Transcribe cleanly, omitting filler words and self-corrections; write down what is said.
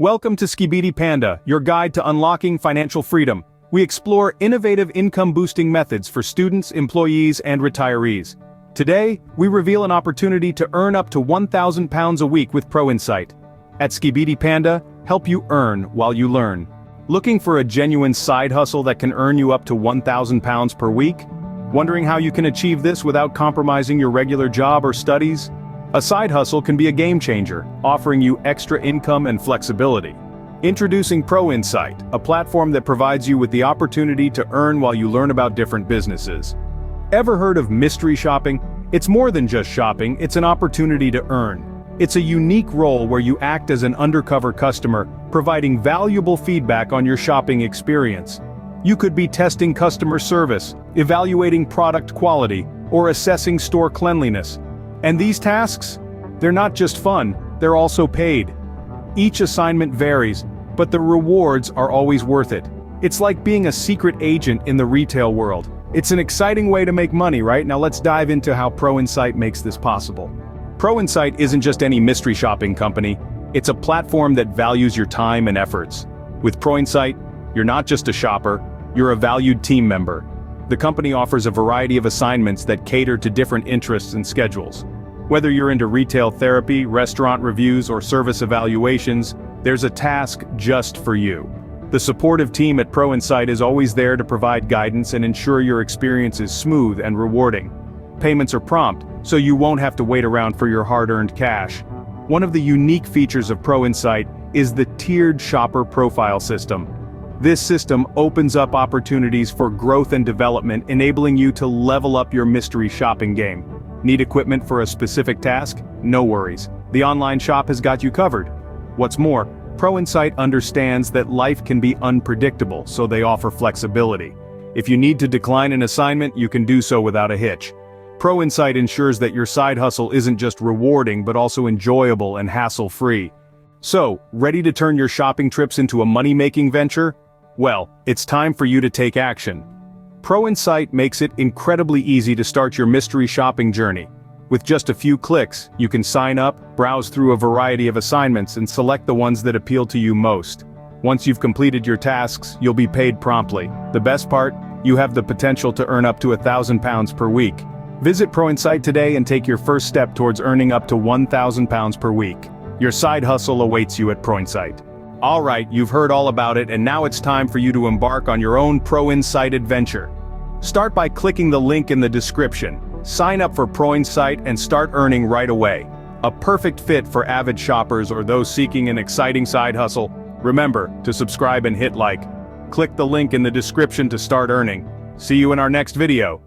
Welcome to Skibidi Panda, your guide to unlocking financial freedom. We explore innovative income-boosting methods for students, employees, and retirees. Today, we reveal an opportunity to earn up to £1,000 a week with Proinsight. At Skibidi Panda, help you earn while you learn. Looking for a genuine side hustle that can earn you up to £1,000 per week? Wondering how you can achieve this without compromising your regular job or studies? A side hustle can be a game changer, offering you extra income and flexibility. Introducing Proinsight, a platform that provides you with the opportunity to earn while you learn about different businesses. Ever heard of mystery shopping? It's more than just shopping, it's an opportunity to earn. It's a unique role where you act as an undercover customer, providing valuable feedback on your shopping experience. You could be testing customer service, evaluating product quality, or assessing store cleanliness. And these tasks? They're not just fun, they're also paid. Each assignment varies, but the rewards are always worth it. It's like being a secret agent in the retail world. It's an exciting way to make money, right? Now let's dive into how Proinsight makes this possible. Proinsight isn't just any mystery shopping company, it's a platform that values your time and efforts. With Proinsight, you're not just a shopper, you're a valued team member. The company offers a variety of assignments that cater to different interests and schedules. Whether you're into retail therapy, restaurant reviews, or service evaluations, there's a task just for you. The supportive team at Proinsight is always there to provide guidance and ensure your experience is smooth and rewarding. Payments are prompt, so you won't have to wait around for your hard-earned cash. One of the unique features of Proinsight is the tiered shopper profile system. This system opens up opportunities for growth and development, enabling you to level up your mystery shopping game. Need equipment for a specific task? No worries. The online shop has got you covered. What's more, Proinsight understands that life can be unpredictable, so they offer flexibility. If you need to decline an assignment, you can do so without a hitch. Proinsight ensures that your side hustle isn't just rewarding but also enjoyable and hassle-free. So, ready to turn your shopping trips into a money-making venture? Well, it's time for you to take action. Proinsight makes it incredibly easy to start your mystery shopping journey. With just a few clicks, you can sign up, browse through a variety of assignments, and select the ones that appeal to you most. Once you've completed your tasks, you'll be paid promptly. The best part? You have the potential to earn up to £1,000 per week. Visit Proinsight today and take your first step towards earning up to £1,000 per week. Your side hustle awaits you at Proinsight. Alright, you've heard all about it, and now it's time for you to embark on your own Proinsight adventure. Start by clicking the link in the description. Sign up for Proinsight and start earning right away. A perfect fit for avid shoppers or those seeking an exciting side hustle. Remember to subscribe and hit like. Click the link in the description to start earning. See you in our next video.